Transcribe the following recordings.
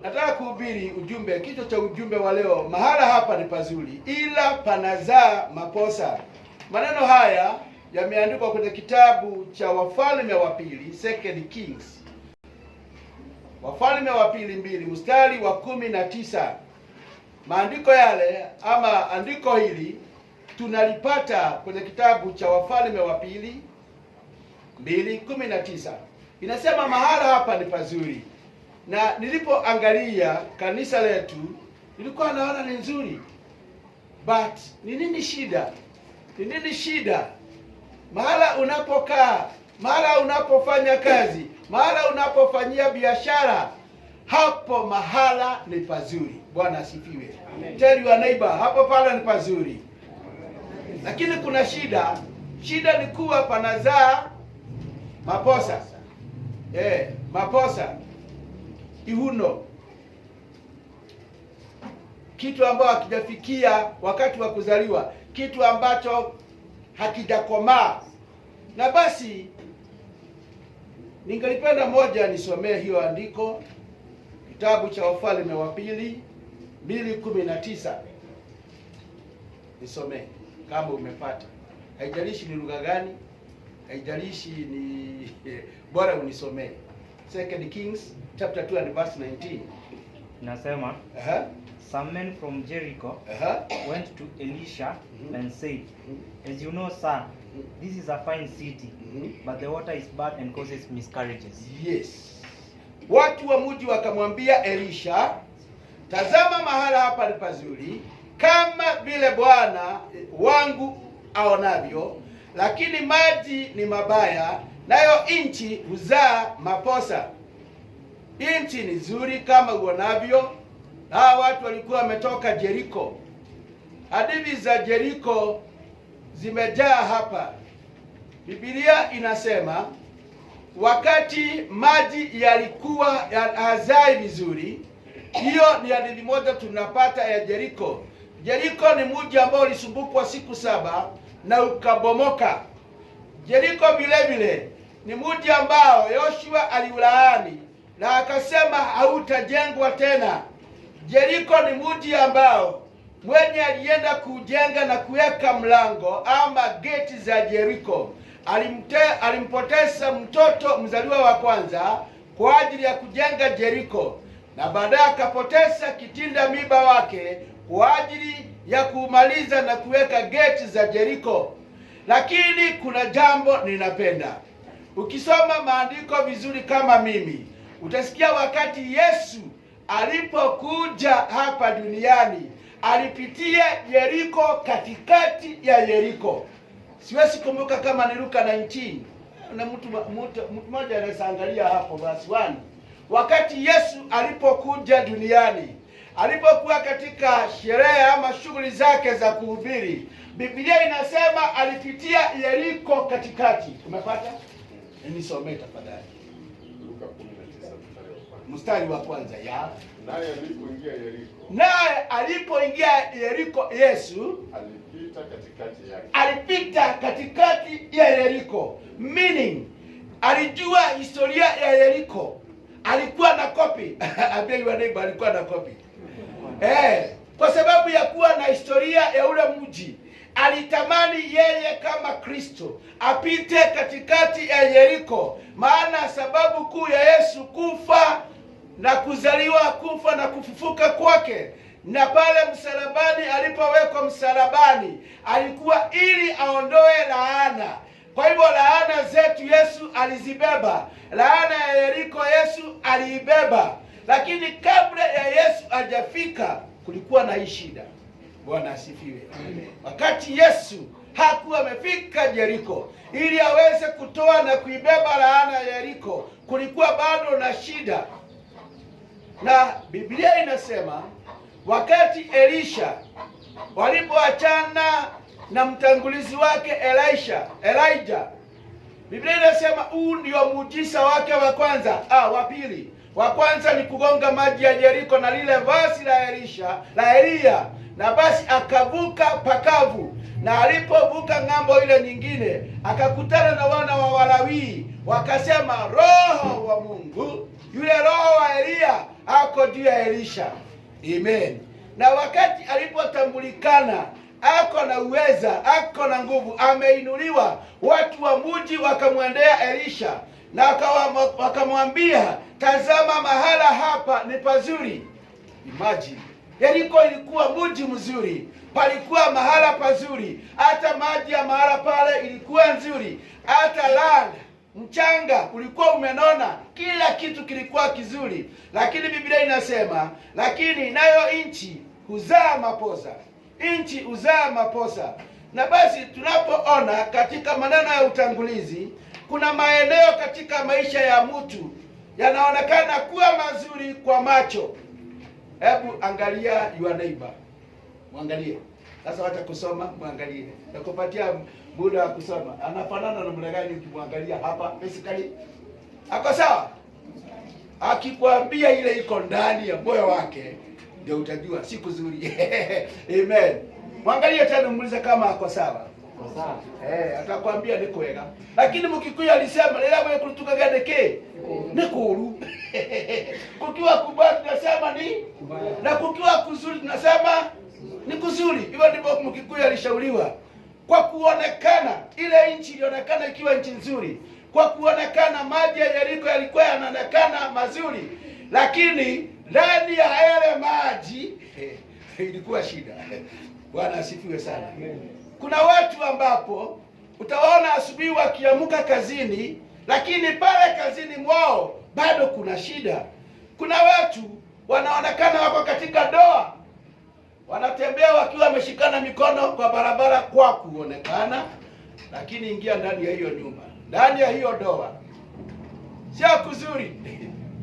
Nataka kuhubiri ujumbe, kichwa cha ujumbe wa leo, mahala hapa ni pazuri ila panazaa maposa. Maneno haya yameandikwa kwenye kitabu cha Wafalme wa Pili, Second Kings. Wafalme wa Pili 2 mstari wa 19. Maandiko yale ama andiko hili tunalipata kwenye kitabu cha Wafalme wa Pili 2:19. Inasema mahala hapa ni pazuri. Na nilipoangalia kanisa letu nilikuwa naona ni nzuri. But ni nini shida? Ni nini shida? Mahala unapokaa, mahala unapofanya kazi, mahala unapofanyia biashara, hapo mahala ni pazuri. Bwana asifiwe. Tell your neighbor, hapo pale ni pazuri. Lakini kuna shida. Shida ni kuwa panazaa maposa. Maposa. Ihuno. Kitu ambacho hakijafikia wakati wa kuzaliwa, kitu ambacho hakijakomaa. Na basi ningelipenda moja nisomee hiyo andiko, kitabu cha Wafalme wa Pili 2:19. Nisomee kama umepata. Haijalishi ni lugha gani, haijalishi ni bora unisomee. Second Kings chapter 2 and verse 19. Nasema, some men from Jericho went to Elisha and said, as you know, sir, this is a fine city, but the water is bad and causes miscarriages. Yes. Watu wa mji wakamwambia Elisha, tazama mahala hapa ni pazuri kama vile Bwana wangu aonavyo, lakini maji ni mabaya, nayo nchi huzaa maposa. Nchi ni nzuri kama uonavyo. Hawa watu walikuwa wametoka Jericho. Hadithi za Jericho zimejaa hapa. Biblia inasema wakati maji yalikuwa hazai vizuri, hiyo ni hadithi moja tunapata ya Jericho. Jericho ni mji ambao ulisumbukwa siku 7 na ukabomoka. Jericho vile vile ni mji ambao Yoshua aliulaani na akasema hautajengwa tena. Jericho ni mji ambao mwenye alienda kujenga na kuweka mlango ama geti za Jericho alimpoteza mtoto mzaliwa wa kwanza kwa ajili ya kujenga Jericho, na baadaye akapoteza kitinda miba wake kwa ajili ya kumaliza na kuweka geti za Jericho. Lakini kuna jambo ninapenda. Ukisoma maandiko vizuri kama mimi, utasikia wakati Yesu alipokuja hapa duniani, alipitia Jericho, katikati ya Jericho. Siwezi kumbuka kama ni Luka 19. Na mtu mmoja anaangalia hapo verse 1. Wakati Yesu alipokuja duniani, alipokuwa katika sherehe ama shughuli zake za kuhubiri, Biblia inasema alipitia Jericho katikati. Umepata? Nisomee tafadhali. Luka 19 mstari wa kwanza ya. Naye alipoingia Jericho Yesu alipita katikati ya Jericho. Meaning alijua historia ya Jericho. Alikuwa na kopi. Alikuwa na kopi. Kwa sababu ya kuwa na historia ya ule mji, alitamani yeye kama Kristo apite katikati ya Jericho. Maana sababu kuu ya Yesu kufa na kuzaliwa, kufa na kufufuka kwake, na pale msalabani alipowekwa msalabani, alikuwa ili aondoe laana. Kwa hivyo laana zetu Yesu alizibeba. Laana ya Jericho Yesu aliibeba. Lakini kabla ya Yesu hajafika kulikuwa na hii shida. Bwana asifiwe. Wakati Yesu hakuwa amefika Jericho ili aweze kutoa na kuibeba laana ya Jericho, kulikuwa bado na shida. Na Biblia inasema wakati Elisha walipoachana na mtangulizi wake Elijah, Biblia inasema huu ndio muujiza wake wa kwanza. Wa pili. Wa kwanza ni kugonga maji ya Jericho na lile basi la Elia, na basi akavuka pakavu. Na alipovuka ng'ambo ile nyingine, akakutana na wana wa Walawi, wakasema Roho wa Mungu, yule roho wa Elia ako juu ya Elisha. Amen. Na wakati alipotambulikana ako na uweza, ako na nguvu, ameinuliwa, watu wa mji wakamwendea Elisha na wakamwambia, tazama mahala hapa ni pazuri. Imagine, Yeriko ilikuwa mji mzuri, palikuwa mahala pazuri, hata maji ya mahala pale ilikuwa nzuri, hata land mchanga ulikuwa umenona, kila kitu kilikuwa kizuri. Lakini Biblia inasema, lakini nayo nchi huzaa maposa. Nchi huzaa maposa. Na basi tunapoona katika maneno ya utangulizi, kuna maeneo katika maisha ya mtu yanaonekana kuwa mazuri kwa macho. Hebu angalia your neighbor. Mwangalie. Sasa wacha kusoma, mwangalie. Nakupatia muda wa kusoma. Anafanana na mna gani ukimwangalia hapa? Basically ako sawa? Akikwambia ile iko ndani ya moyo wake, ndio utajua siku nzuri. Amen. Mwangalie tena, muulize kama ako sawa. Sawa. Atakwambia niko wega. Lakini Mkikuyu alisema leo wewe kutuka gade ke? Nikuru. Kukiwa kubaya tunasema ni na kukiwa kuzuri tunasema ni kuzuri. Hivyo ndivyo Mkikuyu alishauriwa. Kwa kuonekana ile nchi ilionekana ikiwa nchi nzuri. Kwa kuonekana maji ya Yeriko yalikuwa yanaonekana mazuri. Lakini ndani ya yale maji ilikuwa shida. Bwana asifiwe sana. Kuna watu ambapo utawaona asubuhi wakiamka kazini, lakini pale kazini mwao bado kuna shida. Kuna watu wanaonekana wako katika doa, wanatembea wakiwa wameshikana mikono kwa barabara kwa kuonekana, lakini ingia ndani ya hiyo nyumba, ndani ya hiyo doa, sio kuzuri.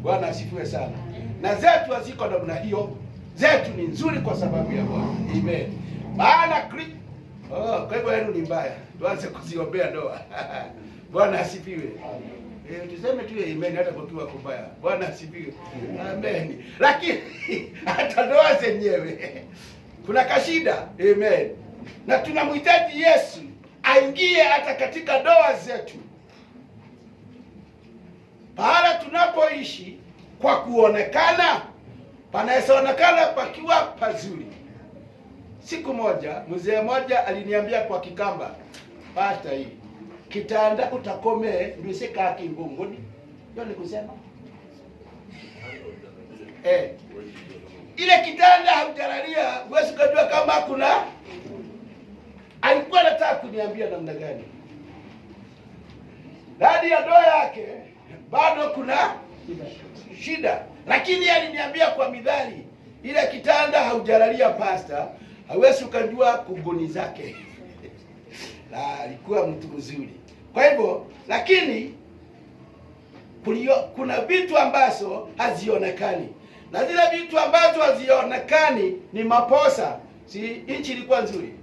Bwana asifiwe sana. Na zetu haziko namna hiyo, zetu ni nzuri kwa sababu ya Bwana. Amen. Maana kwa hivyo yenu ni mbaya. Tuanze kuziombea ndoa. Bwana asifiwe. Tuseme tu amen hata kukiwa kubaya. Bwana asifiwe. Amen. Lakini hata ndoa zenyewe kuna kashida. Amen. Na tunamhitaji Yesu aingie hata katika ndoa zetu. Pahala tunapoishi kwa kuonekana, panaonekana pakiwa pazuri. Siku moja mzee mmoja aliniambia kwa Kikamba, pata hii kitanda utakome ndisika kimbunguni. Ndio nikusema ile kitanda haujalalia, huwezi kujua kama kuna. Alikuwa anataka kuniambia namna gani ndani ya ndoa yake bado kuna shida, lakini aliniambia kwa midhali, ile kitanda haujalalia pastor, hauwezi ukajua kugoni zake. Na alikuwa mtu mzuri. Kwa hivyo, lakini kuna vitu ambazo hazionekani. Na zile vitu ambazo hazionekani ni maposa. Si nchi ilikuwa nzuri,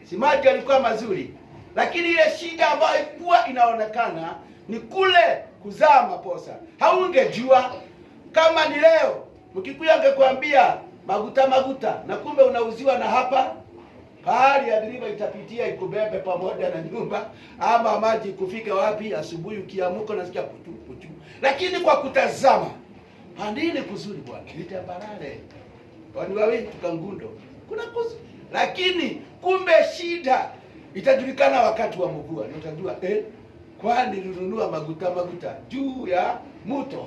si maji yalikuwa mazuri, lakini ile shida ambayo ilikuwa inaonekana ni kule kuzaa maposa. Haungejua kama ni leo Mkikuyu angekwambia maguta na kumbe unauziwa na hapa pahali ya delivery itapitia ikubebe pamoja na nyumba, ama maji kufika wapi asubuhi ukiamuka nasikia putu. Lakini kwa kutazama pandini kuzuri bwana, nitambarare wani wawe tukangundo kuna kuzuri, lakini kumbe shida itajulikana wakati wa mvua. Utajua kwani nilinunua maguta juu ya mto.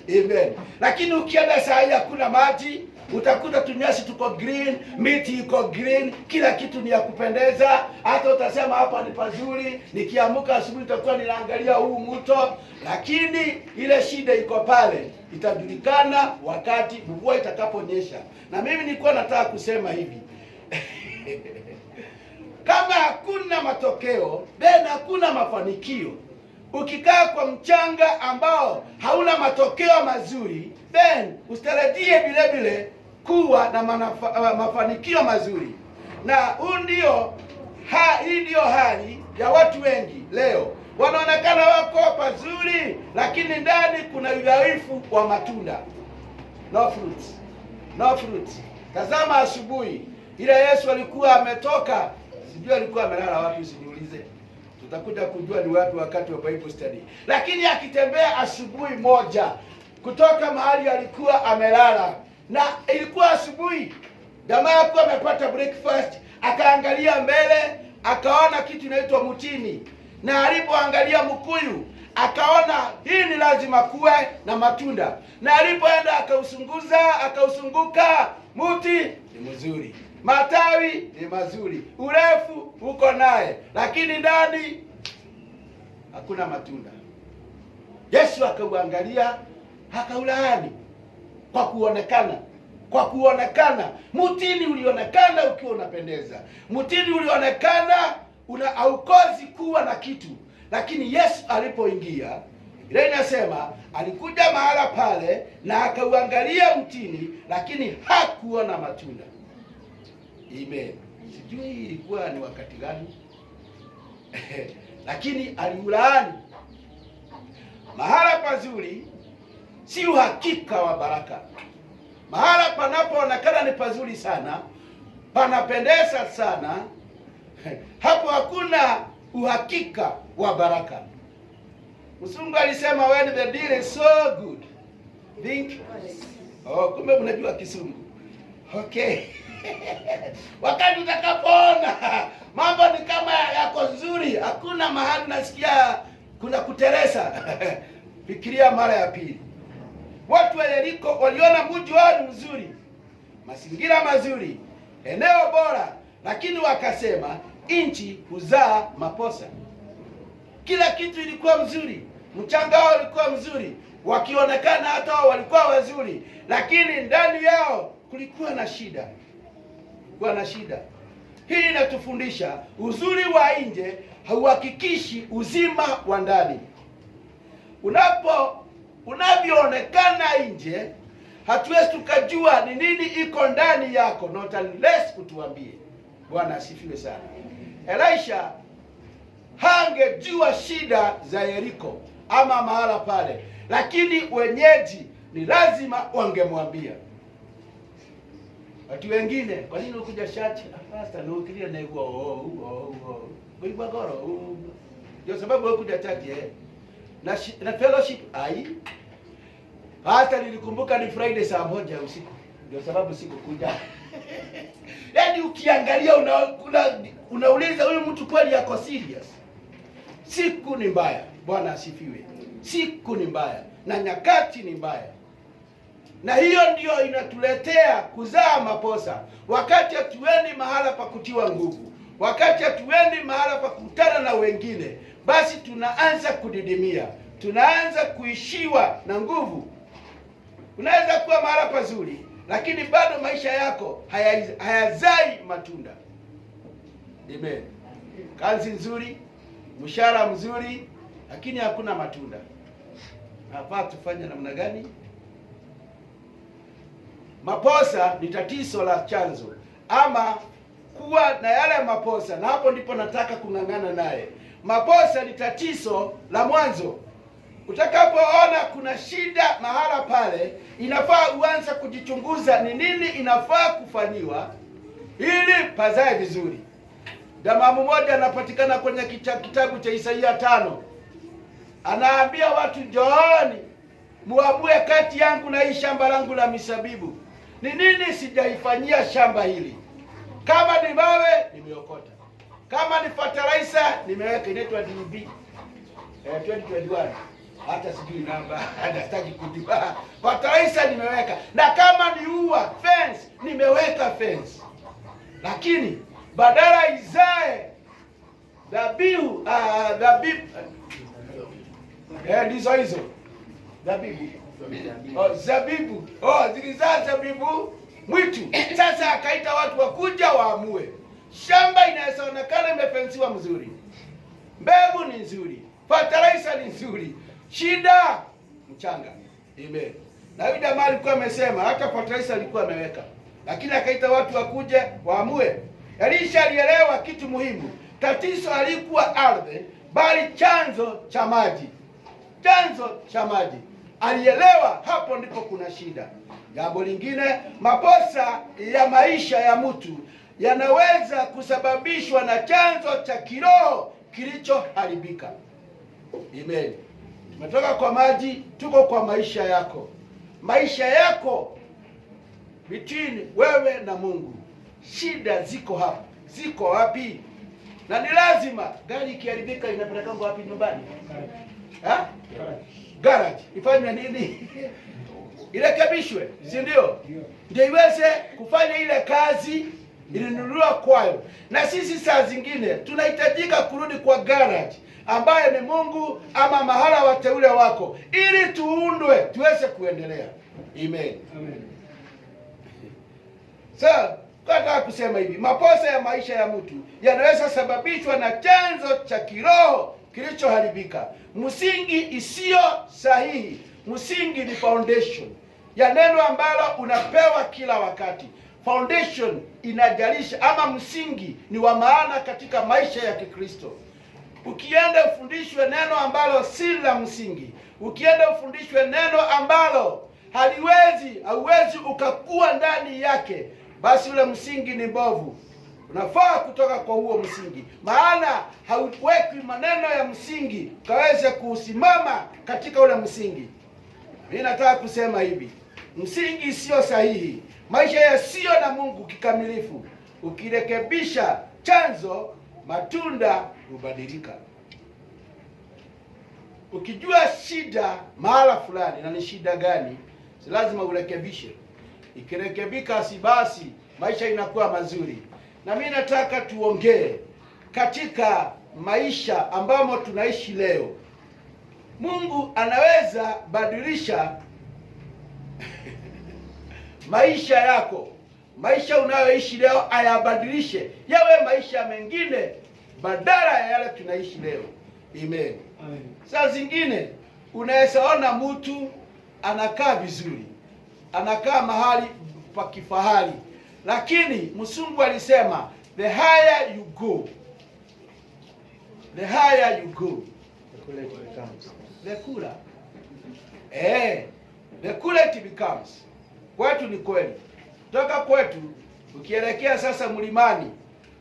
Amen. Lakini ukienda saa hii hakuna maji, utakuta tunyasi tuko green, miti iko green, kila kitu ni ya kupendeza. Hata utasema hapa ni pazuri, nikiamka asubuhi nitakuwa ninaangalia huu mto, lakini ile shida iko pale. Itajulikana wakati mvua itakaponyesha. Na mimi nilikuwa nataka kusema hivi. Kama hakuna matokeo, then hakuna mafanikio. Ukikaa kwa mchanga ambao hauna matokeo mazuri, then usitarajie vile vile kuwa na mafanikio mazuri. Na hii ndio hali ya watu wengi leo. Wanaonekana wako pazuri, lakini ndani kuna udhaifu wa matunda. No fruits. No fruits. Tazama asubuhi ile Yesu alikuwa ametoka, sijui alikuwa amelala wapi, usiniulize. Tutakuja kujua ni wapi wakati wa Bible study. Lakini akitembea asubuhi moja, kutoka mahali alikuwa amelala, na ilikuwa asubuhi. Jamaa alikuwa amepata breakfast, akaangalia mbele, akaona kitu inaitwa mtini, na alipoangalia mkuyu akaona hii ni lazima kuwe na matunda, na alipoenda akausunguka, mti ni mzuri, matawi ni mazuri, urefu uko naye, lakini ndani hakuna matunda. Yesu akauangalia, akaulaani kwa kuonekana. Mtini ulionekana ukiwa unapendeza, mtini ulionekana haukozi kuwa na kitu. Lakini Yesu alipoingia, Biblia inasema alikuja mahala pale na akauangalia mtini, lakini hakuona matunda. Amen. Sijui ilikuwa ni wakati gani lakini aliulaani. Mahala pazuri si uhakika wa baraka. Mahala panapoonekana ni pazuri sana, panapendeza sana, hapo hakuna uhakika wa baraka. Msungu alisema when the deal is so good, think. Kumbe mnajua Kisungu. Okay. Wakati utakapoona mambo ni kama yako nzuri, hakuna mahali nasikia kuna kuteresa, fikiria mara ya pili. Watu wa Yeriko waliona mji wao mzuri, mazingira mazuri, eneo bora, lakini wakasema nchi huzaa maposa. Kila kitu ilikuwa mzuri, mchanga wao ulikuwa mzuri, wakionekana hata wao walikuwa wazuri, lakini ndani yao kulikuwa na shida. Hii inatufundisha uzuri wa nje hauhakikishi uzima wa ndani. Unavyoonekana nje, hatuwezi tukajua ni nini iko ndani yako, not unless utuambie. Bwana asifiwe sana. Elisha hangejua shida za Yeriko ama mahala pale, lakini wenyeji ni lazima wangemwambia. Watu wengine, kwa nini ukuja church? Pastor, no kilia na goro. Ndio sababu ukuja church na fellowship hata nilikumbuka ni Friday saa 1 usiku. Ndio sababu sikukuja. Yaani ukiangalia unauliza huyu mtu kweli yako serious? Siku ni mbaya. Bwana asifiwe. Siku ni mbaya na nyakati ni mbaya. Na hiyo ndio inatuletea kuzaa maposa. Wakati hatuendi mahala pa kutiwa nguvu, wakati hatuendi mahala pa kukutana na wengine, basi tunaanza kudidimia, tunaanza kuishiwa na nguvu. Unaweza kuwa mahala pazuri, lakini bado maisha yako hayazai matunda. Amen. Kazi nzuri, mshahara mzuri, lakini hakuna matunda. Hapa tufanye namna gani? Maposa ni tatizo la chanzo, ama kuwa na yale maposa, na hapo ndipo nataka kung'ang'ana naye. Maposa ni tatizo la mwanzo. Utakapoona kuna shida mahala pale, inafaa uanze kujichunguza ni nini inafaa kufanywa ili pazae vizuri. Jamaa mmoja anapatikana kwenye kitabu cha Isaia 5. Anaambia watu, njooni muamue kati yangu na hii shamba langu la misabibu. Ni nini sijaifanyia shamba hili? Kama ni mawe nimeokota, kama ni fertilizer nimeweka, inaitwa DB 2021, hata sijui namba, hata kujua. Fertilizer nimeweka, na kama ni ua fence nimeweka fence. Lakini badala izae dhabihu ndizo hizo dhabibu. Zabibu. Zilizaa zabibu mwitu. Sasa akaita watu wakuja waamue. Shamba inaonekana imefensiwa mzuri, mbegu ni nzuri, fertilizer ni nzuri, shida mchanga. Amen. Na yule jamaa alikuwa amesema hata fertilizer alikuwa ameweka, lakini akaita watu wakuje waamue. Elisha alielewa kitu muhimu. Tatizo halikuwa ardhi, bali chanzo cha maji. Alielewa hapo ndipo kuna shida. Jambo lingine, maposa ya maisha ya mtu yanaweza kusababishwa na chanzo cha kiroho kilichoharibika. Amen. Umetoka kwa maji, tuko kwa maisha yako. Maisha yako between wewe na Mungu. Shida ziko hapa. Ziko wapi? Na ni lazima gari ikiharibika inapeleka wapi? Nyumbani. Garage. Ifanye nini? Irekebishwe, si ndio? Ndio iweze kufanya ile kazi ilinunuliwa kwayo. Na sisi saa zingine tunahitajika kurudi kwa garage ambaye ni Mungu ama mahala wateule wako, ili tuundwe tuweze kuendelea. Amen. Amen. Sasa nataka kusema hivi, makosa ya maisha ya mtu yanaweza sababishwa na chanzo cha kiroho kilichoharibika, msingi isiyo sahihi. Msingi ni foundation ya neno ambalo unapewa kila wakati. Foundation inajalisha, ama msingi ni wa maana katika maisha ya Kikristo. Ukienda ufundishwe neno ambalo si la msingi, ukienda ufundishwe neno ambalo hauwezi ukakua ndani yake, basi ule msingi ni mbovu. Unafaa kutoka kwa huo msingi, maana hauweki maneno ya msingi kaweze kusimama katika ule msingi. Mimi nataka kusema hivi, msingi sio sahihi, maisha yasiyo na Mungu kikamilifu, ukirekebisha chanzo, matunda hubadilika. Ukijua shida mahala fulani na ni shida gani, si lazima urekebishe. Ikirekebika si basi maisha inakuwa mazuri. Na mimi nataka tuongee katika maisha ambamo tunaishi leo. Mungu anaweza badilisha maisha yako. Maisha unayoishi leo ayabadilishe yawe maisha mengine badala ya yale tunaishi leo. Amen. Amen. Saa zingine unaweza ona mtu anakaa vizuri, anakaa mahali pa kifahari, lakini Msungu alisema the higher you go, the higher you go, the cooler. The cooler it becomes. Kwetu ni kweli. Toka kwetu ukielekea sasa mlimani,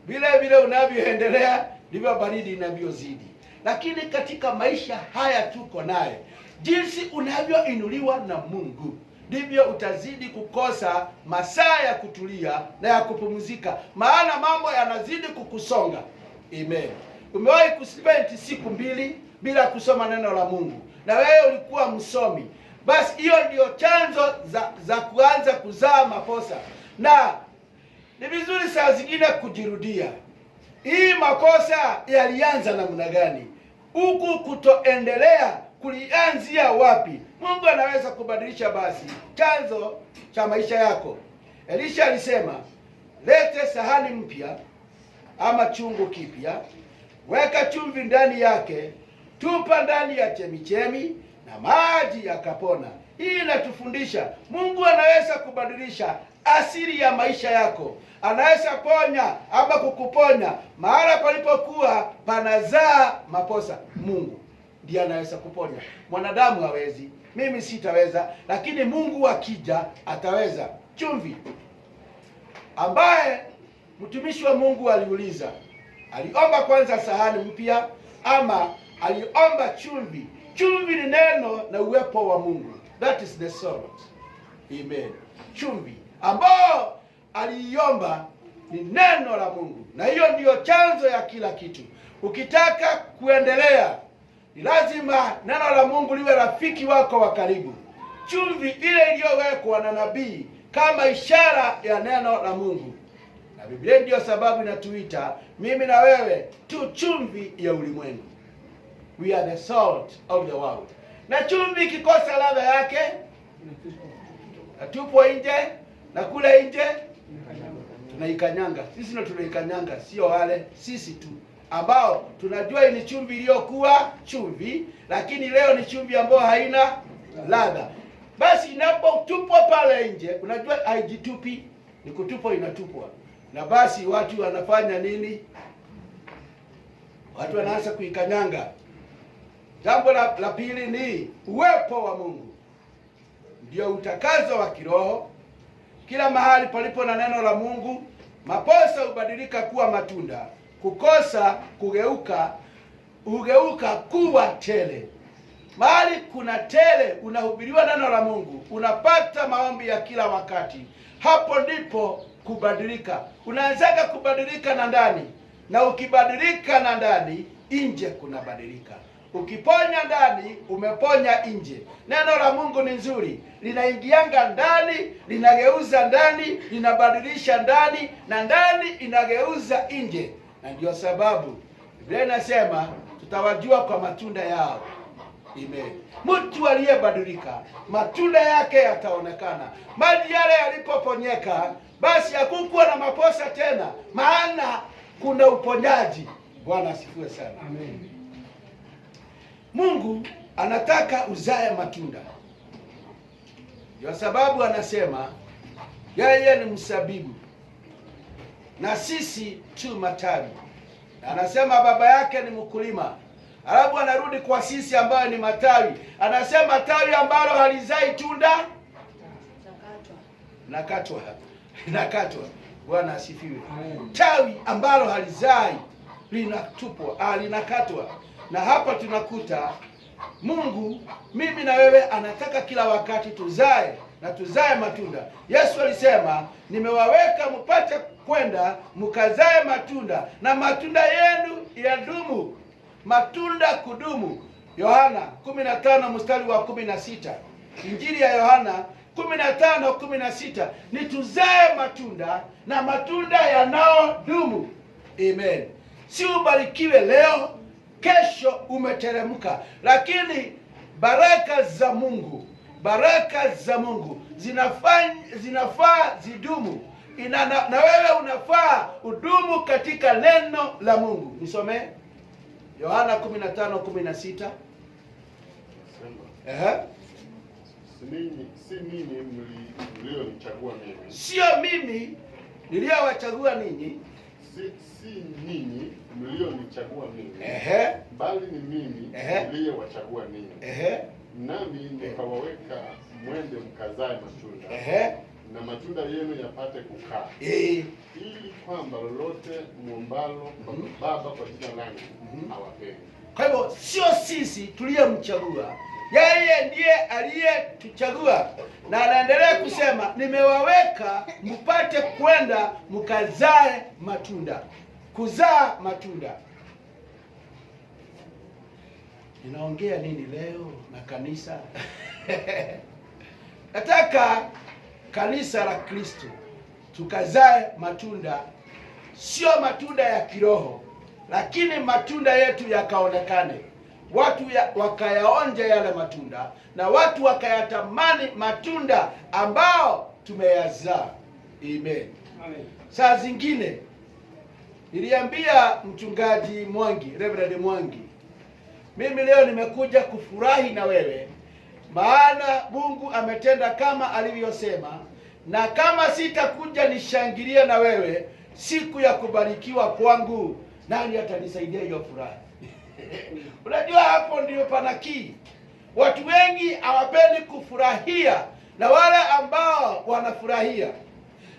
vile unavyoendelea ndivyo baridi inavyozidi. Lakini katika maisha haya tuko naye, jinsi unavyoinuliwa na Mungu ndivyo utazidi kukosa masaa ya kutulia na ya kupumzika, maana mambo yanazidi kukusonga. Amen. Umewahi kuspend siku 2 bila kusoma neno la Mungu, na wewe ulikuwa msomi, basi hiyo ndio chanzo za kuanza kuzaa makosa. Na ni vizuri saa zingine kujirudia. Hii makosa yalianza namna gani? Huku kutoendelea kulianzia wapi? Mungu anaweza kubadilisha basi chanzo cha maisha yako. Elisha alisema, lete sahani mpya ama chungu kipya, weka chumvi ndani yake, tupa ndani ya chemichemi na maji yakapona. Hii inatufundisha Mungu anaweza kubadilisha asili ya maisha yako. Anaweza ponya ama kukuponya mahala palipokuwa panazaa makosa. Mungu ndiye anaweza kuponya. Mwanadamu hawezi, mimi sitaweza, lakini Mungu akija ataweza. Chumvi ambaye mtumishi wa Mungu aliuliza, aliomba kwanza sahani mpya ama aliomba chumvi? Chumvi ni neno na uwepo wa Mungu. That is the salt. Amen. Chumvi ambao aliiomba ni neno la Mungu, na hiyo ndiyo chanzo ya kila kitu. Ukitaka kuendelea ni lazima neno la Mungu liwe rafiki wako wa karibu. Chumvi ile iliyowekwa na nabii kama ishara ya neno la Mungu. Na Biblia ndiyo sababu inatuita mimi na wewe tu chumvi ya ulimwengu. We are the salt of the world. Na chumvi ikikosa ladha yake natupwa nje, na kule nje tunaikanyanga. Sisi ndio tunaikanyanga, sio wale, sisi tu ambao tunajua ni chumvi iliyokuwa chumvi, lakini leo ni chumvi ambayo haina ladha. Basi inapotupwa pale nje, unajua haijitupi, ni kutupwa, inatupwa. Na basi watu wanafanya nini? Watu wanaanza kuikanyanga. Jambo la pili ni uwepo wa Mungu. Ndio utakazo wa kiroho. Kila mahali palipo na neno la Mungu, makosa hubadilika kuwa matunda. Kukosa hugeuka kuwa tele. mahali kuna tele, unahubiriwa neno la Mungu, unapata maombi ya kila wakati, hapo ndipo kubadilika. Unaanzaga kubadilika na ndani, na ukibadilika na ndani, nje kunabadilika. Ukiponya ndani, umeponya nje. Neno la Mungu ni nzuri, linaingianga ndani, linageuza ndani, linabadilisha ndani, na ndani inageuza nje. Na ndio sababu Biblia inasema tutawajua kwa matunda yao. Amen. Mtu aliyebadilika, matunda yake yataonekana. Maji yale yalipoponyeka, basi hakukuwa na maposa tena, maana kuna uponyaji. Bwana asifiwe sana. Amen. Mungu anataka uzae matunda. Kwa sababu anasema yeye ni msabibu na sisi tu matawi. Na anasema baba yake ni mkulima. Alafu anarudi kwa sisi ambayo ni matawi. Anasema tawi ambalo halizai tunda nakatwa. Bwana asifiwe. Tawi ambalo halizai linatupwa, linakatwa. Na hapa tunakuta Mungu, mimi na wewe, anataka kila wakati tuzae na tuzae matunda. Yesu alisema, nimewaweka mpate kwenda mkazae matunda, na matunda yenu yadumu. Matunda kudumu. Yohana 15 mstari wa 16. Injili ya Yohana 15:16 ni tuzae matunda, na matunda yanayodumu. Amen. Si ubarikiwe leo, kesho umeteremka, lakini baraka za Mungu zinafaa zidumu. Na wewe unafaa udumu katika neno la Mungu. Nisome Yohana 15:16. Si mimi mlionichagua mimi. Sio mimi niliyowachagua ninyi. Si ninyi mlionichagua mimi. Bali ni mimi niliyewachagua ninyi. Nami nikawaweka mwende mkazae matunda. Na matunda yenu yapate kukaa. Ili kwamba lolote muombalo Baba kwa jina langu awapeni. Kwa hivyo sio sisi tuliyemchagua, yeye ndiye aliyetuchagua. Na anaendelea kusema, nimewaweka mpate kwenda mkazae matunda. Kuzaa matunda. Ninaongea nini leo na kanisa? Nataka kanisa la Kristo tukazae matunda, sio matunda ya kiroho, lakini matunda yetu yakaonekane. Watu wakayaonja yale matunda, na watu wakayatamani matunda ambao tumeyazaa. Amen. Amen. Saa zingine niliambia mchungaji Mwangi, Reverend Mwangi, mimi leo nimekuja kufurahi na wewe, maana Mungu ametenda kama alivyosema, na kama sitakuja nishangilie na wewe siku ya kubarikiwa kwangu, nani atanisaidia hiyo furaha? Unajua hapo ndio panaki. Watu wengi hawapendi kufurahia na wale ambao wanafurahia,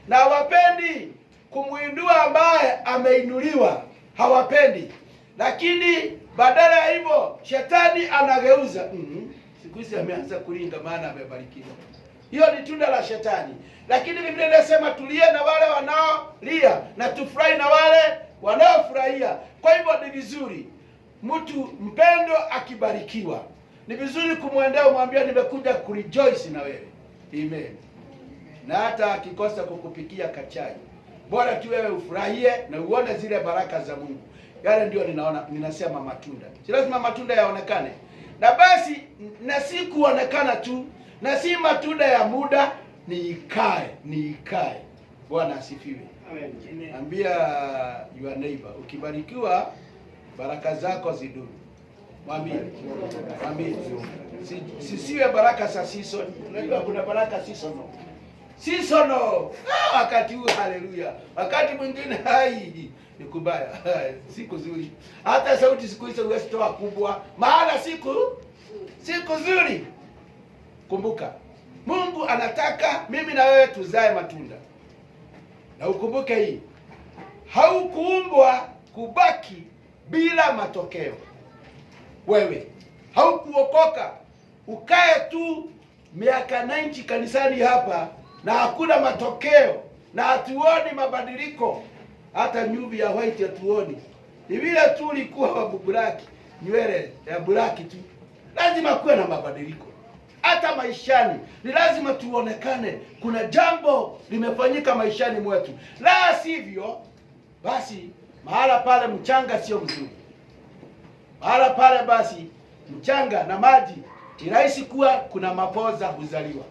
na hawapendi kumuinua ambaye ameinuliwa, hawapendi. Lakini badala ya hivyo shetani anageuza. Siku hizi ameanza kulinga maana amebarikiwa. Hiyo ni tunda la shetani. Lakini Biblia inasema tulie na wale wanaolia na tufurahi na wale wanaofurahia. Kwa hivyo ni vizuri mtu mpendo akibarikiwa, ni vizuri kumwendea umwambia nimekuja kurejoice na wewe. Amen. Na hata akikosa kukupikia kachai, bora tu wewe ufurahie na uone zile baraka za Mungu. Yale ndio ninasema matunda. Si lazima matunda yaonekane. Na basi na si kuonekana tu, na si matunda ya muda, ni ikae. Bwana asifiwe. Amen. Ambia your neighbor, ukibarikiwa baraka zako zidumu. Mwambie. Sisiwe baraka za season. Unajua kuna baraka seasonal. Wakati huu haleluya. Wakati mwingine ni kubaya. Siku nzuri. Hata sauti siku hizo huwezi toa kubwa, maana siku nzuri. Kumbuka, Mungu anataka mimi na wewe tuzae matunda. Na ukumbuke hii, haukuumbwa kubaki bila matokeo. Wewe haukuokoka, ukae tu miaka 90 kanisani hapa na hakuna matokeo na hatuoni mabadiliko, hata nyuvi ya white hatuoni, ni vile tu ulikuwa wa bulaki, nywele ya bulaki tu. Lazima kuwe na mabadiliko. Hata maishani ni lazima tuonekane kuna jambo limefanyika maishani mwetu, la sivyo basi mahala pale mchanga sio mzuri. Mahala pale basi mchanga na maji ni rahisi kuwa kuna mapoza huzaliwa,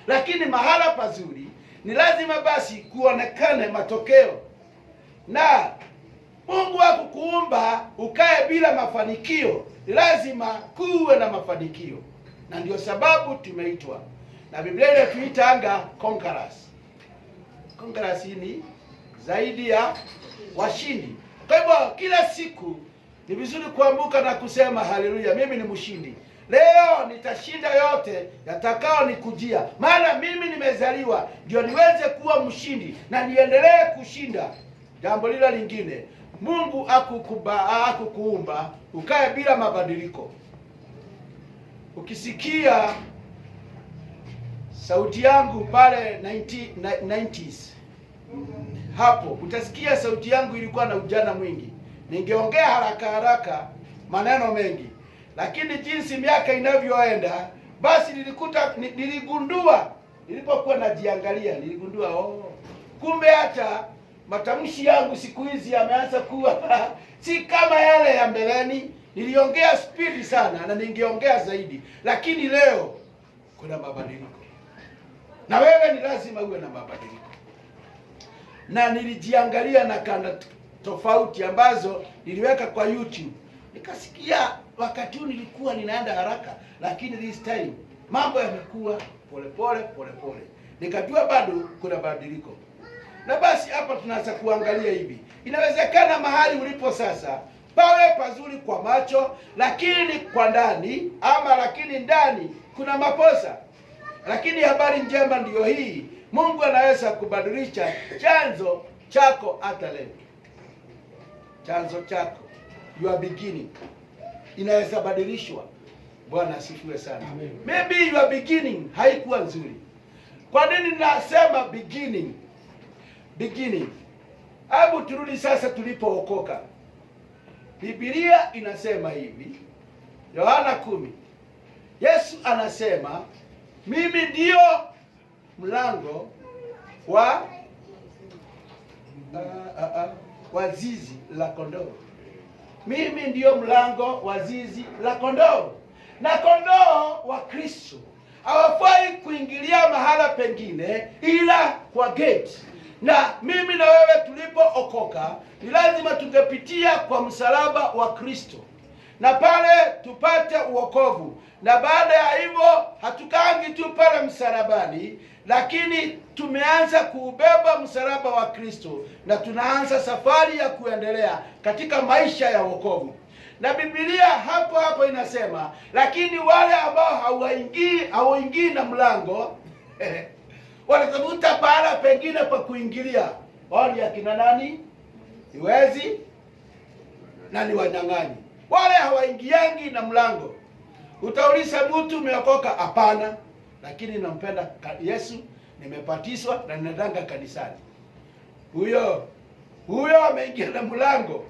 lakini mahala pazuri ni lazima basi kuonekane matokeo. Na Mungu hakukuumba ukae bila mafanikio, ni lazima kuwe na mafanikio, na ndio sababu tumeitwa, na Biblia inatuita conquerors. Conquerors ni zaidi ya washindi. Kwa hivyo kila siku ni vizuri kuamka na kusema haleluya, mimi ni mshindi. Leo nitashinda yote yatakao nikujia, maana mimi nimezaliwa ndio niweze kuwa mshindi na niendelee kushinda. Jambo lile lingine, Mungu hakukuumba ukae bila mabadiliko. Ukisikia sauti yangu pale 90s hapo, utasikia sauti yangu ilikuwa na ujana mwingi, ningeongea haraka maneno mengi, lakini jinsi miaka inavyoenda basi niligundua, nilipokuwa najiangalia niligundua kumbe hata matamshi yangu siku hizi yameanza kuwa si kama yale ya mbeleni. Niliongea speed sana na ningeongea zaidi, lakini leo kuna mabadiliko, na wewe ni lazima uwe na mabadiliko. Na nilijiangalia na kanda tofauti ambazo niliweka kwa YouTube, nikasikia wakati huu nilikuwa ninaenda haraka, lakini this time mambo yamekuwa pole. Nikajua bado kuna mabadiliko. Na basi hapa tunaanza kuangalia hivi, inawezekana mahali ulipo sasa pawe pazuri kwa macho, lakini kwa ndani lakini ndani kuna makosa. Lakini habari njema ndiyo hii, Mungu anaweza kubadilisha chanzo chako hata leo. Chanzo chako, your beginning, inaweza badilishwa. Bwana asifiwe sana. Maybe your beginning haikuwa nzuri. Kwa nini nasema beginning? Hebu turudi sasa tulipookoka. Biblia inasema hivi, Yohana 10. Yesu anasema, mimi ndio mlango wa zizi la kondoo. Mimi ndio mlango wa zizi la kondoo. Na kondoo wa Kristo hawafai kuingilia mahala pengine ila kwa gate. Na mimi na wewe tulipookoka ni lazima tungepitia kwa msalaba wa Kristo, na pale tupate uokovu. Na baada ya hivyo hatukaangi tu pale msalabani, lakini tumeanza kuubeba msalaba wa Kristo na tunaanza safari ya kuendelea katika maisha ya wokovu. Na Biblia hapo inasema, lakini wale ambao hawaingii na mlango wanatafuta pahala pengine pa kuingilia. Wao ni akina nani? Ni wezi na ni wanyang'anyi. Wale hawaingiangi na mlango. Utauliza mtu umeokoka? Hapana, lakini nampenda Yesu, nimebatizwa na ninaenda kanisani. Huyo ameingia na mlango.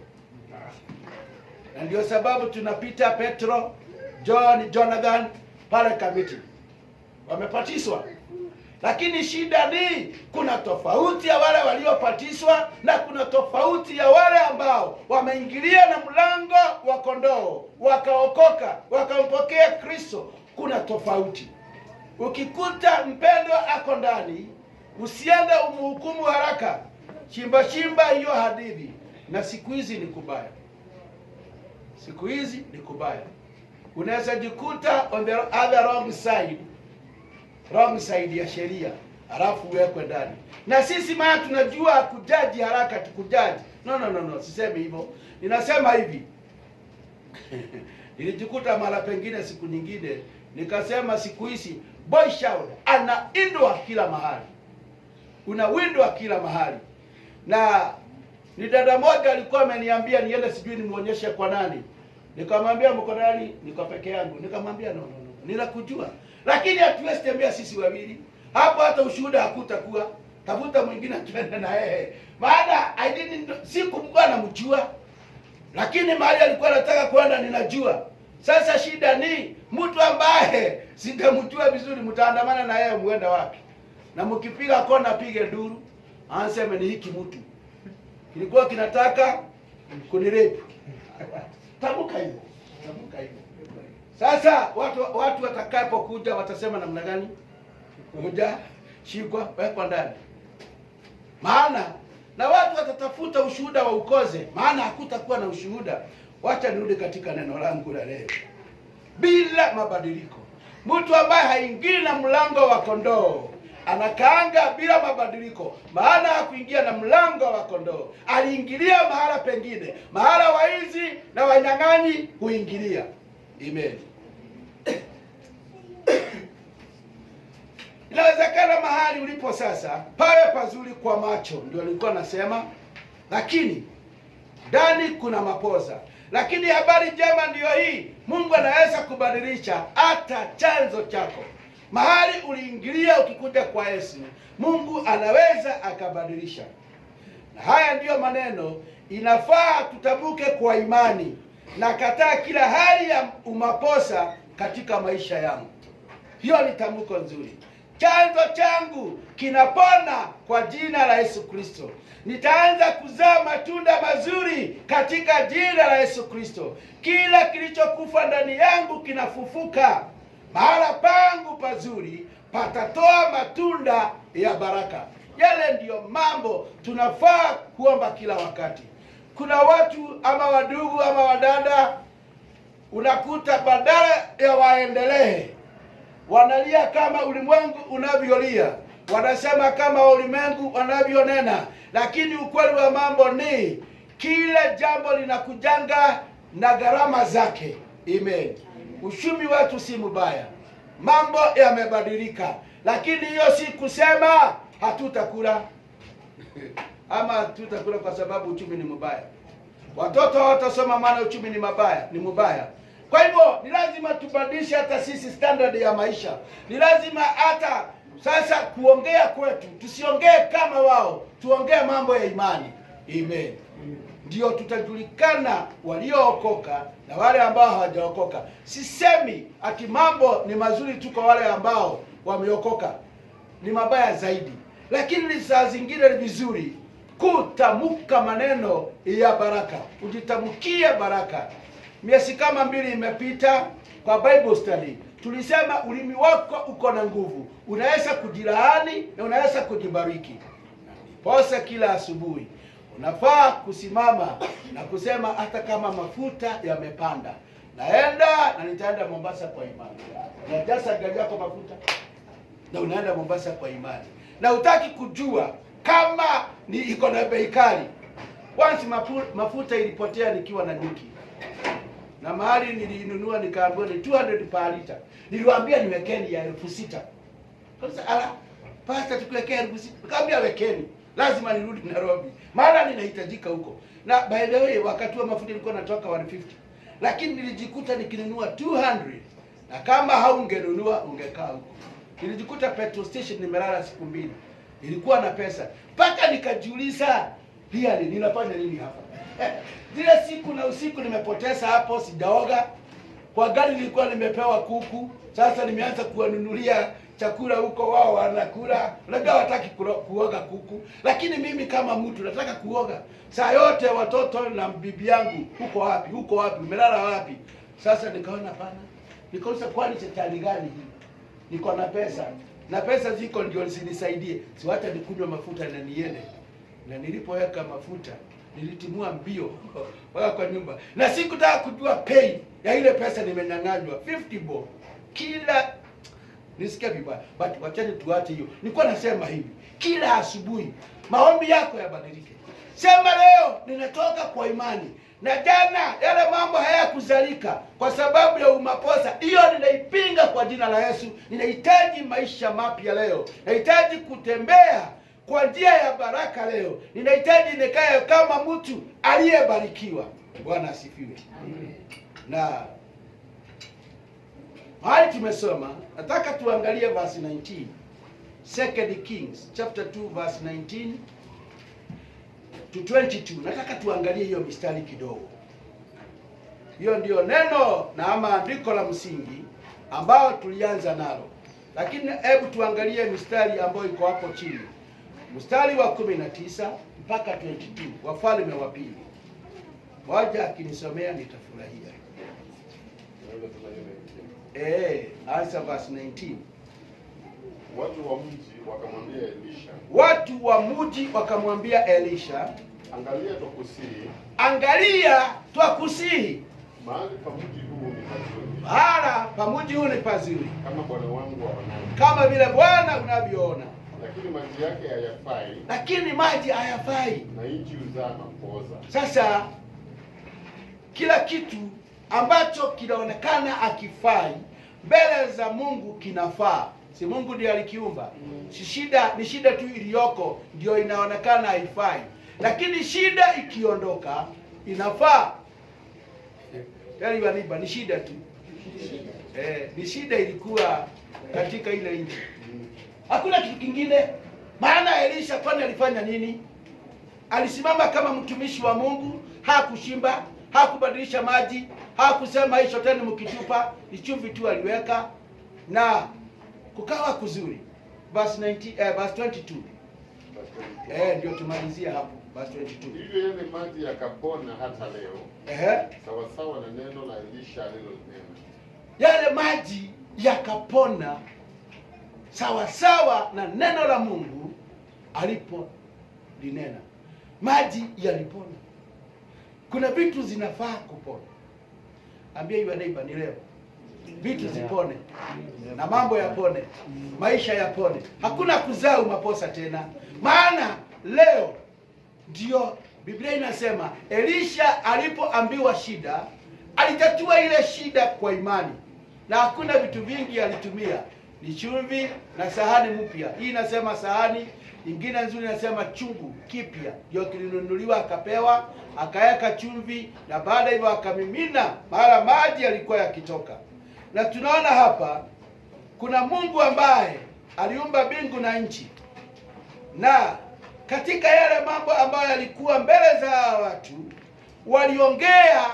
Na ndio sababu tunapita Petro, John, Jonathan pale kamiti, wamebatizwa. Lakini shida ni kuna tofauti ya wale waliobatizwa na kuna tofauti ya wale ambao wameingilia na mlango wa kondoo, wakaokoka, wakampokea Kristo. Kuna tofauti. Ukikuta mpendwa ako ndani, usiende umhukumu haraka. Chimba hiyo hadithi. Na siku hizi ni kubaya. Unaweza jikuta on the other wrong side ya sheria, halafu uwekwe ndani. Na sisi maana tunajua kujaji haraka, tukujaji. No, sisemi hivyo. Ninasema hivi. Nilijikuta mara pengine siku nyingine, nikasema siku hizi boy shout anaindwa kila mahali. Unawindwa kila mahali. Na ni dada moja alikuwa ameniambia niende sijui nimuonyeshe kwa nani. Nikamwambia mko nani? Niko peke yangu. Nikamwambia no. Ninakujua. Lakini hatuwezi tembea sisi wawili. Hapo hata ushuhuda hakutakuwa. Tafuta mwingine tuende na yeye. Maana sikumkuwa namjua. Lakini mahali alikuwa anataka kwenda ninajua. Sasa shida ni mtu ambaye sitamjua vizuri, mtaandamana na yeye muende wapi? Na mkipiga kona pige duru, anseme ni hiki mtu kilikuwa kinataka kunirepu. Tamuka hivyo. Sasa watu watakapokuja watasema namna gani? Kuja shikwa wekwa ndani. Maana na watu watatafuta ushuhuda wa ukoze, maana hakutakuwa na ushuhuda. Wacha nirudi katika neno langu la leo. Bila mabadiliko, mtu ambaye haingii na mlango wa kondoo anakaanga bila mabadiliko, maana hakuingia na mlango wa kondoo, aliingilia mahala pengine, mahala waizi na wanyang'anyi huingilia. Amen. Inawezekana mahali ulipo sasa pawe pazuri kwa macho, ndio nilikuwa nasema, lakini ndani kuna mapoza. Lakini habari njema ndiyo hii, Mungu anaweza kubadilisha hata chanzo chako. Mahali uliingilia ukikuja kwa Yesu, Mungu anaweza akabadilisha. Na haya ndiyo maneno inafaa tutabuke kwa imani. Na kataa kila hali ya umaposa katika maisha yangu. Hiyo ni tamko nzuri. Chanzo changu kinapona kwa jina la Yesu Kristo. Nitaanza kuzaa matunda mazuri katika jina la Yesu Kristo. Kila kilichokufa ndani yangu kinafufuka. Mahala pangu pazuri patatoa matunda ya baraka. Yale ndiyo mambo tunafaa kuomba kila wakati. Kuna watu ama wadugu ama wadada, unakuta badala ya waendelee, wanalia kama ulimwengu unavyolia, wanasema kama ulimwengu wanavyonena. Lakini ukweli wa mambo ni kila jambo linakujanga na gharama zake. Amen. Uchumi wetu si mbaya, mambo yamebadilika, lakini hiyo si kusema hatutakula ama hatutakula kwa sababu uchumi ni mbaya. Watoto hawatasoma maana uchumi ni mbaya. Kwa hivyo ni lazima tubadilishe hata sisi standard ya maisha. Ni lazima hata sasa kuongea kwetu tusiongee kama wao, tuongee mambo ya imani. Amen. Ndio tutajulikana waliookoka na wale ambao hawajaokoka. Sisemi ati mambo ni mazuri tu kwa wale ambao wameokoka, ni mabaya zaidi. Lakini saa zingine ni vizuri kutamka maneno ya baraka, ujitamkie baraka. Miezi kama 2 imepita kwa Bible study, tulisema ulimi wako uko na nguvu, unaweza kujilaani na unaweza kujibariki. Posa kila asubuhi unafaa kusimama na kusema hata kama mafuta yamepanda, naenda na nitaenda Mombasa kwa imani. Unajaza gari yako mafuta na unaenda Mombasa kwa imani. Na utaki kujua kama ni iko na bei kali. Once mafuta ilipotea nikiwa na nyuki. Na mahali nilinunua nikaambiwa ni 200 per liter. Niliwaambia niwekeni ya 6,000. Sasa pasta tukuwekea 6,000. Nikamwambia wekeni. Lazima nirudi Nairobi. Maana ninahitajika huko. Na by the way wakati wa mafuta ilikuwa natoka 150. Lakini nilijikuta nikinunua 200. Na kama haungenunua ungekaa huko. Nilijikuta petrol station nimelala siku 2. Nilikuwa na pesa. Paka nikajiuliza, pia ninafanya nini hapa? Zile siku na usiku nimepoteza hapo, sijaoga. Kwa gari nilikuwa nimepewa kuku. Sasa nimeanza kuwanunulia chakula huko, wao wanakula. Unajua wataki kuoga kuku. Lakini mimi kama mtu nataka kuoga. Saa yote watoto na bibi yangu, uko wapi? Uko wapi? Umelala wapi? Sasa nikaona pana. Nikauliza kwani shetani gani hii? Niko na pesa. Na pesa ziko ndio zinisaidie. Siwacha nikunywe mafuta na niende. Na nilipoweka mafuta nilitimua mbio kwa nyumba. Na sikutaka kujua pay ya ile pesa nimenyang'anywa 50 bob. Kila nisikia vibaya. But wacheni tuache hiyo. Nilikuwa nasema hivi, kila asubuhi maombi yako yabadilike. Sema leo ninatoka kwa imani. Na jana yale mambo hayakuzalika kwa sababu ya umaposa. Hiyo ninaipinga kwa jina la Yesu. Ninahitaji maisha mapya leo. Nahitaji kutembea kwa njia ya baraka leo. Ninahitaji nikae kama mtu aliyebarikiwa. Bwana asifiwe. Amen. Na hali tumesoma, nataka tuangalie verse 19. 2 Kings chapter 2 verse 19 to 22. Nataka tuangalie hiyo mistari kidogo. Hiyo ndio neno na ama andiko la msingi ambao tulianza nalo. Lakini hebu tuangalie mistari ambayo iko hapo chini. Mstari wa 19 mpaka 22, Wafalme wa Pili. Moja akinisomea nitafurahia. Answer verse 19. Watu wa mji wakamwambia Elisha. Watu wa mji wakamwambia Elisha, angalia twakusihi. Angalia twakusihi. Mahali pa mji huu ni pazuri. Mahali pa mji huu ni pazuri. Kama bwana wangu aonavyo. Kama vile Bwana unavyoona. Lakini maji yake hayafai. Lakini maji hayafai. Na nchi huzaa na kuoza. Sasa kila kitu ambacho kinaonekana akifai mbele za Mungu kinafaa. Si Mungu ndiye alikiumba? Ni shida tu iliyoko ndio inaonekana haifai. Lakini shida ikiondoka inafaa. Yaliwaniba ni shida tu. Ni shida ilikuwa katika ile nchi. Hakuna kitu kingine. Maana Elisha kwani alifanya nini? Alisimama kama mtumishi wa Mungu, hakushimba, hakubadilisha maji, hakusema hicho tena mkitupa, ni chumvi tu aliweka na kukawa kuzuri. Verse 22. Ndio tumalizia hapo. Verse 22. Hivyo yale maji yakapona hata leo. Sawa sawa na neno la Elisha alilonena. Yale maji yakapona sawa sawa na neno la Mungu alipolinena. Maji yalipona. Kuna vitu zinafaa kupona. Ambia your neighbor ni leo. Vitu zipone. Na mambo yapone. Maisha yapone. Hakuna kuzaa maposa tena. Maana leo ndio Biblia inasema Elisha alipoambiwa shida, alitatua ile shida kwa imani. Na hakuna vitu vingi alitumia. Ni chumvi na sahani mpya. Hii inasema sahani, nyingine nzuri inasema chungu kipya. Ndio kilinunuliwa akapewa, akaweka chumvi na baada hivyo akamimina mara maji yalikuwa yakitoka. Na tunaona hapa kuna Mungu ambaye aliumba mbingu na nchi. Na katika yale mambo ambayo yalikuwa mbele za watu, waliongea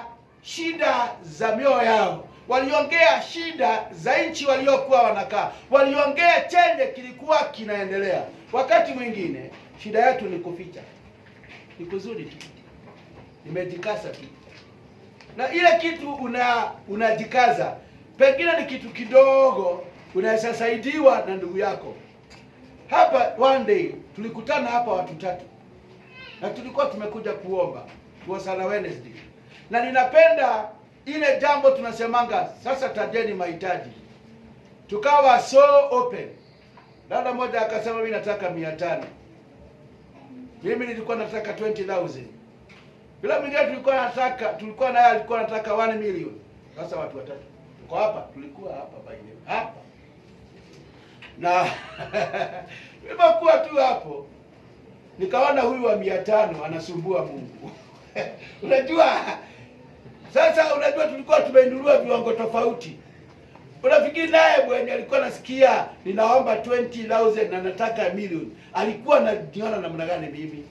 shida za mioyo yao. Waliongea shida za nchi waliokuwa wanakaa. Waliongea chenye kilikuwa kinaendelea. Wakati mwingine shida yetu ni kuficha. Ni kuzuri tu. Nimejikaza tu. Na ile kitu unajikaza, pengine ni kitu kidogo, unaweza saidiwa na ndugu yako. Hapa one day tulikutana hapa watu 3. Na tulikuwa tumekuja kuomba. Tuwasana Wednesday. Na ninapenda ile jambo tunasemanga sasa tajeni mahitaji. Tukawa so open. Dada moja akasema mimi nataka 500. Mimi nilikuwa nataka 20,000. Bila mwingine tulikuwa naye alikuwa anataka 1 million. Sasa watu 3. Tuko hapa, tulikuwa hapa baina. Hapa. Na nilipokuwa tu hapo nikaona huyu wa 500 anasumbua Mungu. Unajua tulikuwa tumeinuliwa viwango tofauti. Unafikiri naye bwana alikuwa nasikia ninaomba 20,000 na nataka milioni. Alikuwa anajiona namna gani mimi?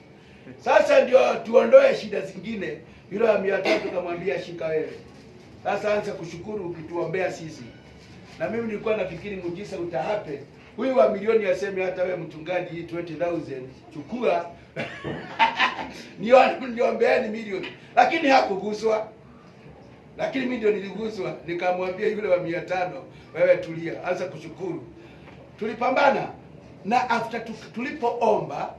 Sasa ndio tuondoe shida zingine. Yule wa 300 kamwambia shika wewe. Sasa anza kushukuru ukituombea sisi. Na mimi nilikuwa nafikiri mjisa utahape. Huyu wa milioni aseme hata wewe mchungaji hii 20,000 chukua. Niombeeni milioni. Lakini hakuguswa. Lakini mimi ndio niliguswa, nikamwambia yule wa 500, wewe tulia, anza kushukuru. Tulipambana na after tulipoomba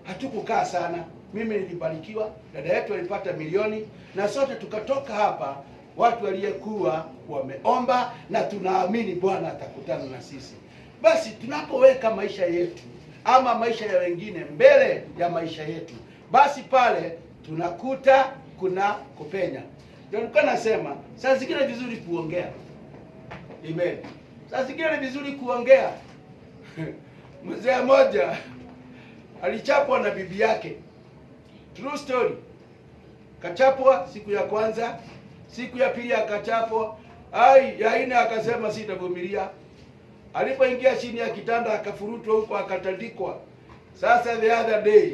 hatukukaa sana. Mimi nilibarikiwa, dada yetu alipata milioni na sote tukatoka hapa watu waliyekuwa wameomba na tunaamini Bwana atakutana na sisi. Basi tunapoweka maisha yetu ama maisha ya wengine mbele ya maisha yetu, basi pale tunakuta kuna kupenya. Ndio nilikuwa nasema, saa zingine ni vizuri kuongea. Amen. Saa zingine ni vizuri kuongea. Mzee mmoja alichapwa na bibi yake. True story. Kachapwa siku ya kwanza, Siku ya pili akachapwa. Ai, ya nne akasema sitavumilia. Alipoingia chini ya kitanda akafurutwa huko akatandikwa. Sasa the other day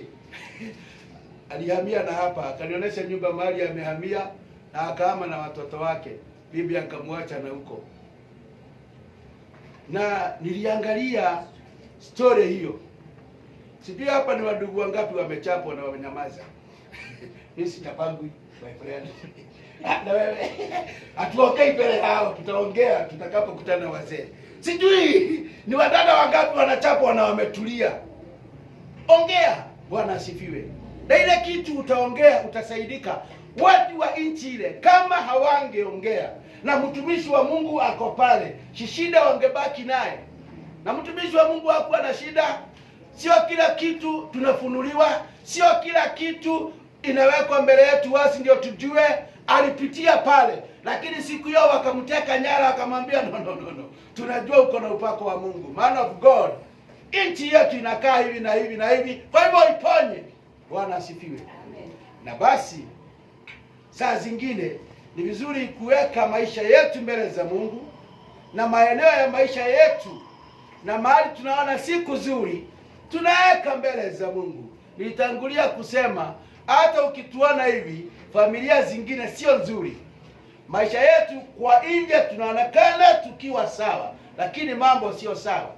alihamia na hapa, akanionyesha nyumba mahali amehamia na akahama na watoto wake. Bibi akamwacha na huko. Na niliangalia story hiyo. Sijui hapa ni wadugu wangapi wamechapwa na wamenyamaza. Mimi sitapangwi my friend. Na wewe atuongee mbele hao, tutaongea tutakapokutana wazee. Sijui ni wadada wangapi wanachapwa na wametulia. Ongea, Bwana asifiwe. Na ile kitu utaongea utasaidika. Watu wa nchi ile kama hawangeongea na mtumishi wa Mungu ako pale, shida wangebaki naye. Na mtumishi wa Mungu hakuwa na shida. Sio kila kitu tunafunuliwa, sio kila kitu inawekwa mbele yetu wasi ndio tujue. Alipitia pale, lakini siku hiyo wakamteka nyara, akamwambia no. Tunajua uko na upako wa Mungu. Man of God. Nchi yetu inakaa hivi na hivi na hivi. Kwa hivyo iponye. Bwana asifiwe. Amen. Na basi saa zingine ni vizuri kuweka maisha yetu mbele za Mungu na maeneo ya maisha yetu na mahali tunaona siku nzuri tunaweka mbele za Mungu. Nilitangulia kusema hata ukituona hivi familia zingine sio nzuri. Maisha yetu kwa nje tunaonekana tukiwa sawa, lakini mambo sio sawa.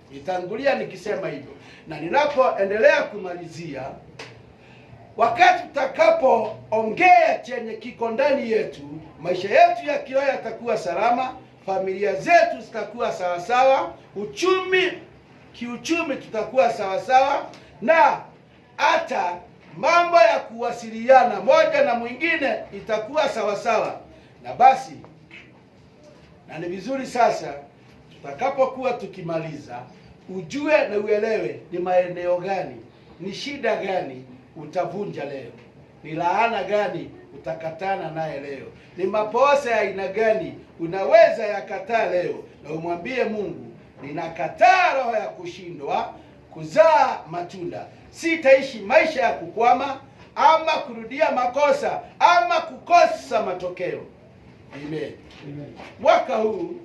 Nilitangulia nikisema hivyo. Na ninapoendelea kumalizia, wakati tutakapoongea chenye kiko ndani yetu, maisha yetu ya kiroho yatakuwa salama, familia zetu zitakuwa sawa sawa, kiuchumi tutakuwa sawa sawa, na hata mambo ya kuwasiliana moja na mwingine itakuwa sawa sawa. Na basi, na ni vizuri sasa tutakapokuwa tukimaliza ujue na uelewe ni maeneo gani, ni shida gani utavunja leo, ni laana gani utakatana naye leo, ni maposa ya aina gani unaweza yakataa leo, na umwambie Mungu, ninakataa roho ya kushindwa kuzaa matunda. Sitaishi maisha ya kukwama ama kurudia makosa ama kukosa matokeo. Amen. Amen. Mwaka huu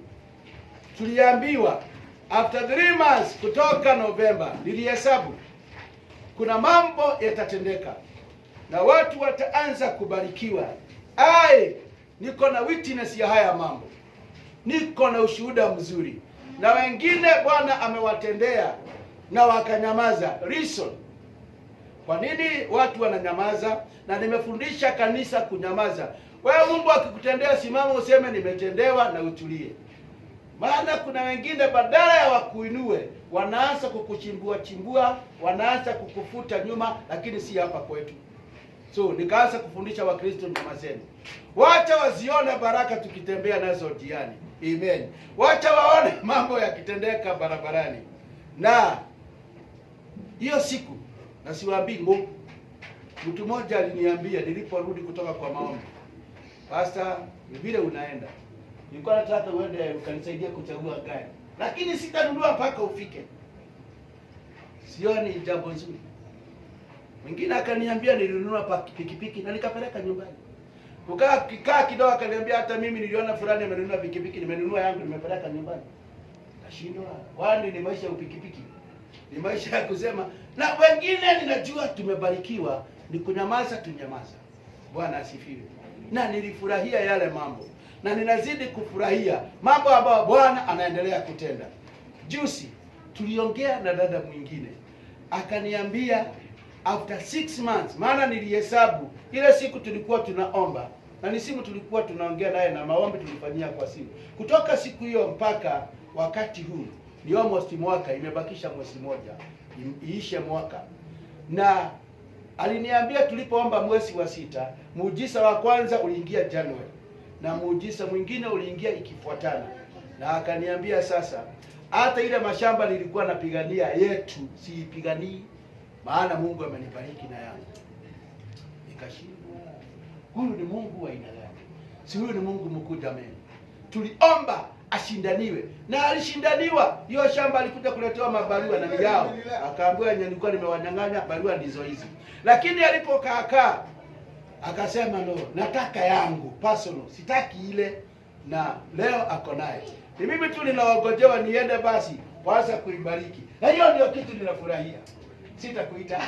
tuliambiwa after 3 months kutoka November, nilihesabu kuna mambo yatatendeka na watu wataanza kubarikiwa. Niko na witness ya haya mambo. Niko na ushuhuda mzuri. Na wengine Bwana amewatendea na wakanyamaza. Reason. Kwa nini watu wananyamaza? Na nimefundisha kanisa kunyamaza. Wewe Mungu akikutendea, simama useme nimetendewa na utulie. Maana kuna wengine badala ya wakuinue, wanaanza kukuchimbua, wanaanza kukufuta nyuma, lakini si hapa kwetu. So nikaanza kufundisha Wakristo nyamazeni. Wacha wazione baraka tukitembea nazo njiani. Amen. Wacha waone mambo yakitendeka barabarani. Na hiyo siku, na siwaambii Mungu, mtu mmoja aliniambia niliporudi kutoka kwa maombi, Pastor, ni vile unaenda, nilikuwa nataka uende ukanisaidia kuchagua gari, lakini sitanunua mpaka ufike. Sioni jambo nzuri. Mwingine akaniambia nilinunua pikipiki na nikapeleka nyumbani. Kukaa kidogo akaniambia hata mimi niliona fulani amenunua pikipiki, nimenunua yangu nimepeleka nyumbani. Kashindwa. Kwani ni maisha ya pikipiki? Ni maisha ya kusema, na wengine ninajua tumebarikiwa, ni kunyamaza tunyamaza. Bwana asifiwe. Na nilifurahia yale mambo. Na ninazidi kufurahia mambo ambayo Bwana anaendelea kutenda. Juzi tuliongea na dada mwingine. Akaniambia after 6 months, maana nilihesabu ile siku tulikuwa tunaomba, na ni simu tulikuwa tunaongea naye na maombi tulifanyia kwa simu. Kutoka siku hiyo mpaka wakati huu ni almost mwaka, imebakisha mwezi mmoja iishe mwaka. Na aliniambia tulipoomba mwezi wa 6, muujiza wa kwanza uliingia January na muujiza mwingine uliingia ikifuatana. Na akaniambia sasa hata ile mashamba nilikuwa napigania yetu siipiganii, maana Mungu amenibariki na yangu. Nikashindwa. Huyu ni Mungu wa aina gani? Si huyu ni Mungu mkuu jamani. Tuliomba ashindaniwe na alishindaniwa. Hiyo shamba alikuja kuletewa mabarua na yao. Akaambiwa nilikuwa nimewanyang'anya barua ndizo hizi. Lakini alipokaa Akasema no, nataka yangu personal, sitaki ile. Na leo ako naye. Ni mimi tu ninawagojewa niende basi waanza kuibariki. Na hiyo ndio kitu ninafurahia. Sitakuita.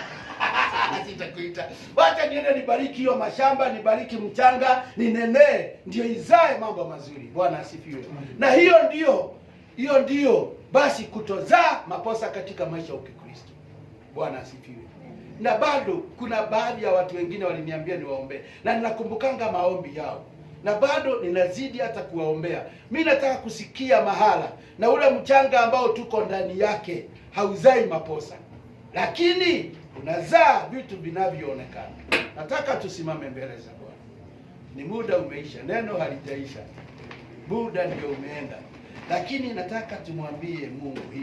Sitakuita. Wacha niende nibariki hiyo mashamba, nibariki mchanga, ninenee ndio izae mambo mazuri. Bwana asifiwe. Na hiyo ndio basi kutozaa makosa katika maisha ya Ukristo. Bwana asifiwe. Na bado kuna baadhi ya watu wengine waliniambia niwaombe, na ninakumbukanga maombi yao, na bado ninazidi hata kuwaombea. Mimi nataka kusikia mahala na ule mchanga ambao tuko ndani yake hauzai maposa, lakini unazaa vitu vinavyoonekana. Nataka tusimame mbele za Bwana. Ni muda umeisha, neno halijaisha, muda ndio umeenda, lakini nataka tumwambie Mungu hivi.